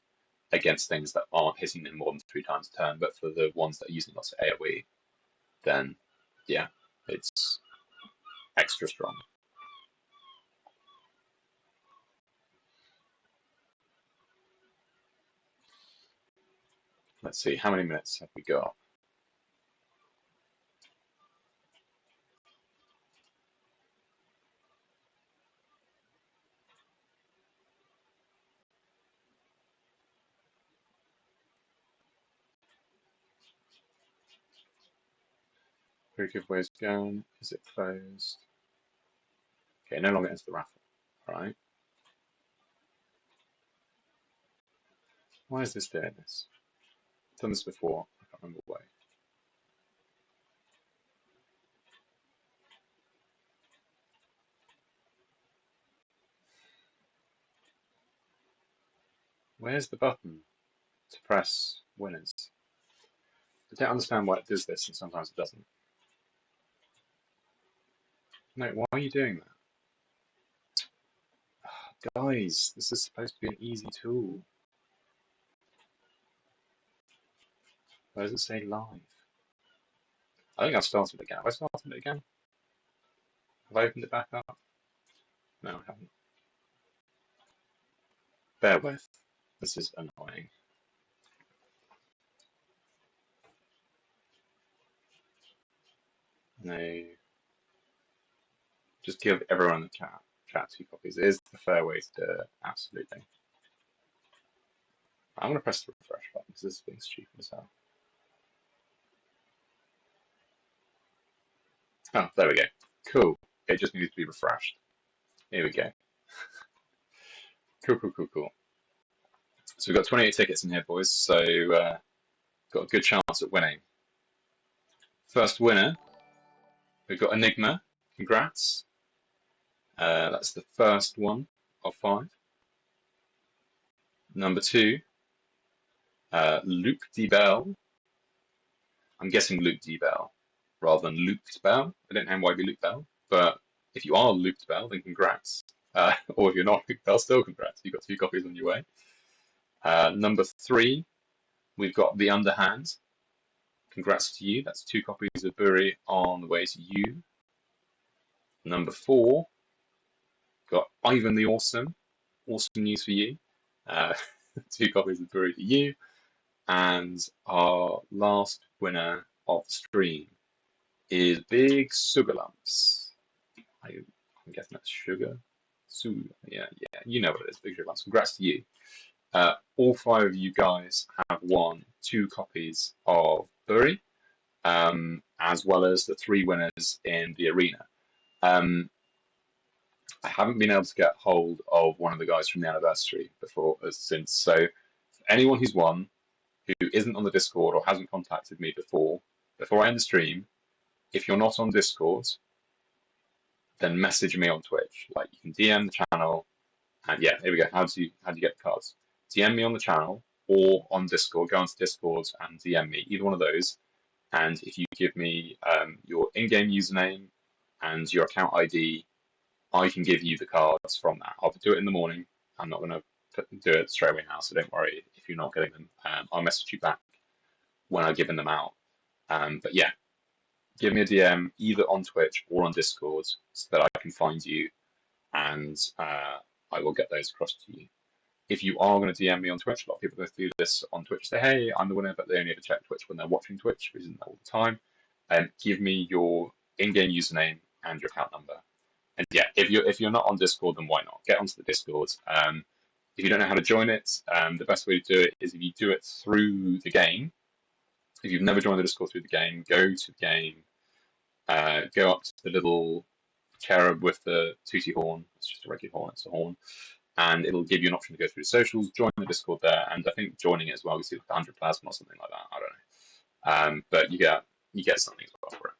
against things that aren't hitting him more than 3 times a turn. But for the ones that are using lots of AoE, then yeah, it's extra strong. Let's see, how many minutes have we got? Very giveaways going. Is it closed? Okay, no longer enters the raffle. All right. Why is this doing this? I've done this before. I can't remember why. Where's the button to press winners? I don't understand why it does this and sometimes it doesn't. No, why are you doing that? Guys, this is supposed to be an easy tool. Why does it say live? I think I've started it again. Have I started it again? Have I opened it back up? No, I haven't. Bear with. This is annoying. No. Just give everyone in the chat 2 copies. It is the fair way to do it, absolutely. I'm going to press the refresh button because this is being stupid as hell. Oh, there we go. Cool. It just needs to be refreshed. Here we go. Cool. So we've got 28 tickets in here, boys, so got a good chance at winning. First winner, we've got Enigma. Congrats. That's the first one of 5. Number 2, Luke D. Bell. I'm guessing Luke D. Bell rather than Luke Bell. I don't know why it'd be Luke Bell, but if you are Luke Bell, then congrats. Or if you're not Luke Bell, still congrats. You've got 2 copies on your way. Number 3, we've got The Underhand. Congrats to you. That's 2 copies of Buri on the way to you. Number 4, got Ivan the Awesome. Awesome news for you. 2 copies of Buri to you. And our last winner of the stream is Big Sugar Lumps. I'm guessing that's sugar. Yeah, you know what it is. Big Sugar Lumps. Congrats to you. All 5 of you guys have won 2 copies of Buri, as well as the 3 winners in the arena. I haven't been able to get hold of one of the guys from the anniversary since. So anyone who's won who isn't on the Discord or hasn't contacted me before I end the stream, if you're not on Discord, then message me on Twitch. Like you can DM the channel, and yeah, here we go. How do you get the cards? DM me on the channel or on Discord. Go onto Discord and DM me, either one of those. And if you give me your in-game username and your account ID, I can give you the cards from that. I'll do it in the morning. I'm not going to do it straight away now, so don't worry if you're not getting them. I'll message you back when I've given them out. But yeah, give me a DM either on Twitch or on Discord so that I can find you, and I will get those across to you. If you are going to DM me on Twitch, a lot of people go through this on Twitch, say, hey, I'm the winner, but they only ever check Twitch when they're watching Twitch, which isn't all the time. Give me your in-game username and your account number. And yeah, if you're not on Discord, then why not? Get onto the Discord. If you don't know how to join it, the best way to do it is if you do it through the game. If you've never joined the Discord through the game, go to the game, go up to the little cherub with the tooty horn. It's just a regular horn, it's a horn. And it'll give you an option to go through the socials, join the Discord there, and I think joining it as well, we see like 100 plasma or something like that. I don't know. But you get something as well for it.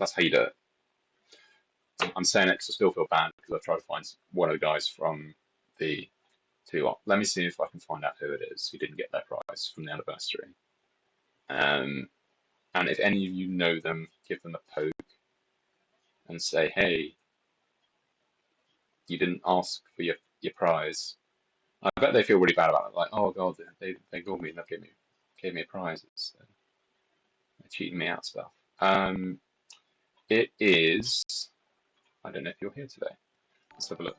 That's how you do it. I'm saying it because I still feel bad because I've tried to find one of the guys from the let me see if I can find out who it is who didn't get their prize from the anniversary. And if any of you know them, give them a poke and say, hey, you didn't ask for your prize. I bet they feel really bad about it. Like, oh god, they ignored me and they gave me a prize. They're cheating me out stuff. It is. I don't know if you're here today. Let's have a look.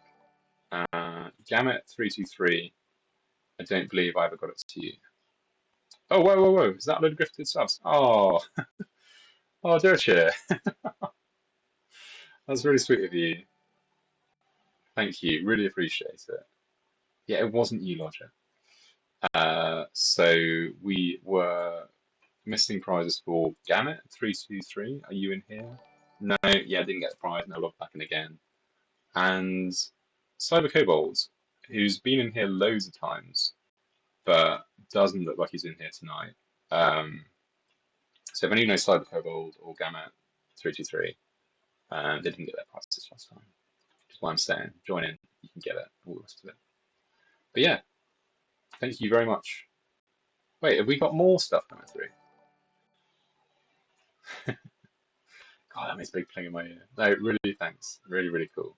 Gamut323. I don't believe I ever got it to you. Oh, whoa. Is that a load of grifted subs? Oh, Dirtshire. That's really sweet of you. Thank you. Really appreciate it. Yeah, it wasn't you, Lodger. So we were missing prizes for Gamut323. Are you in here? No, yeah, didn't get the prize. Now log back in again. And Cyber Kobold, who's been in here loads of times, but doesn't look like he's in here tonight. So if any of you know Cyber Kobold or Gamut323, they didn't get their prizes last time. Just what I'm saying. Join in, you can get it, all the rest of it. But yeah, thank you very much. Wait, have we got more stuff coming through? God, that makes a big pling in my ear. No, really, thanks. Really, really cool.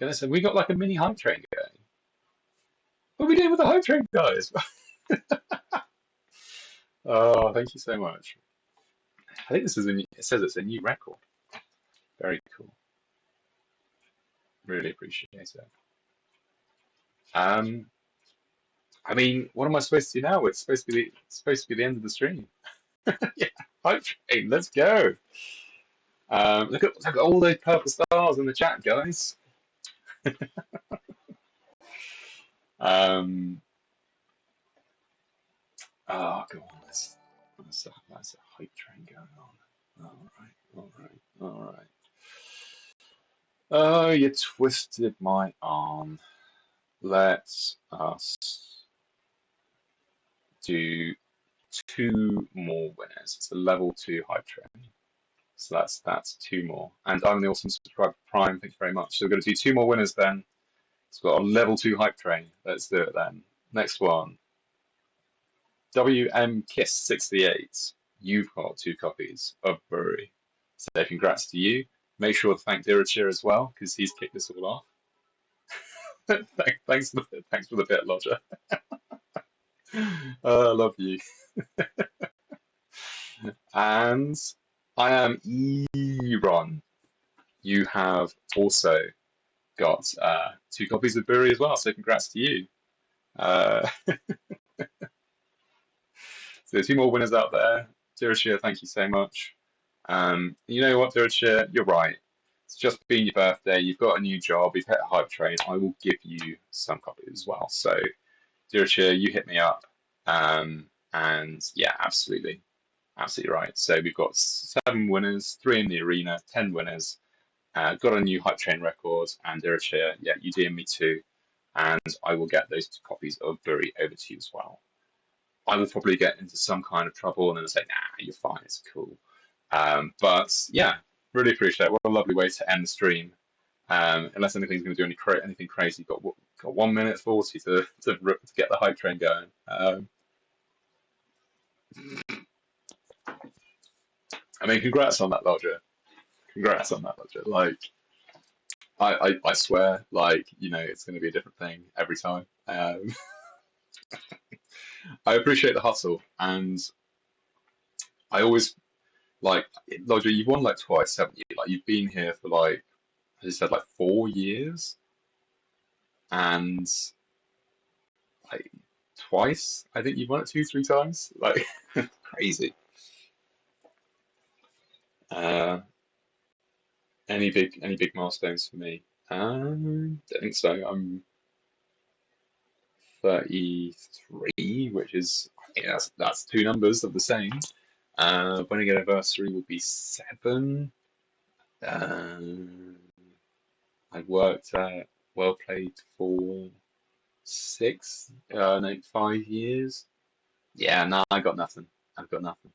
Yeah, listen, we got like a mini hype train going. What are we doing with the hype train, guys? Oh, thank you so much. I think this is it says it's a new record. Very cool. Really appreciate it. I mean, what am I supposed to do now? It's supposed to be the end of the stream. Yeah, hype train, let's go. Look at all those purple stars in the chat, guys. Oh, go on, that's a hype train going on. All right. Oh, you twisted my arm. Let us do 2 more winners. It's a level 2 hype train. So that's 2 more. And I'm the awesome subscriber Prime. Thank you very much. So we're going to do 2 more winners then. It's got a level 2 hype train. Let's do it then. Next one. WMKiss68. You've got 2 copies of Buri. So congrats to you. Make sure to thank Dirachir as well, because he's kicked this all off. Thanks for the bit, Lodger. I love you. And I am Eron. You have also got 2 copies of Buri as well, so congrats to you. So 2 more winners out there. Dirachir, thank you so much. You know what, Dirachir, you're right. It's just been your birthday, you've got a new job, you've hit a hype train, I will give you some copies as well. So, Dirachir, you hit me up. And yeah, absolutely right. So we've got 7 winners, 3 in the arena, 10 winners, got a new hype train record, and Dirachir, yeah, you DM me too, and I will get those 2 copies of Buri over to you as well. I will probably get into some kind of trouble and then say, nah, you're fine, it's cool. But yeah, really appreciate it. What a lovely way to end the stream. Unless anything's going to do anything crazy, got 1 minute 40 to get the hype train going. I mean, congrats on that, Lodger. Congrats on that, Lodger. Like, I swear, like, you know, it's going to be a different thing every time. I appreciate the hustle, and I always Like, Lodger, you've won like twice, haven't you? Like, you've been here for like, as you said, like 4 years, and like twice. I think you've won it two, three times. Like, crazy. Uh, any big milestones for me? Don't think so. I'm 33, which is I think that's two numbers of the same. Wedding anniversary will be 7. Um, I worked at Well Played for 6, no, 5 years. Yeah, no, I got nothing. I've got nothing.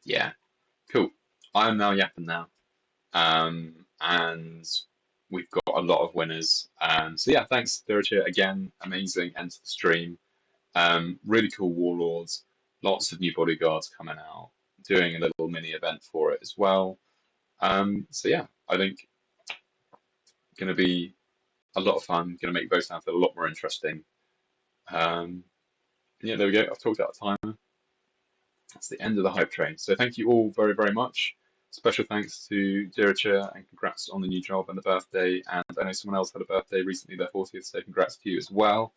Yeah, cool. I'm now yapping now. And we've got a lot of winners. So yeah, thanks, Dirge, again. Amazing end to the stream. Really cool warlords. Lots of new bodyguards coming out. Doing a little mini event for it as well. So yeah, I think going to be a lot of fun. Going to make Votann feel a lot more interesting. Um, yeah, there we go. I've talked out of time. That's the end of the hype train. So thank you all very, very much. Special thanks to Diracha and congrats on the new job and the birthday. And I know someone else had a birthday recently, their 40th, so congrats to you as well.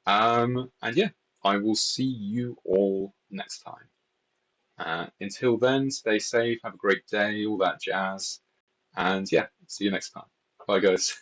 And yeah, I will see you all next time. Until then, stay safe, have a great day, all that jazz. And yeah, see you next time. Bye, guys.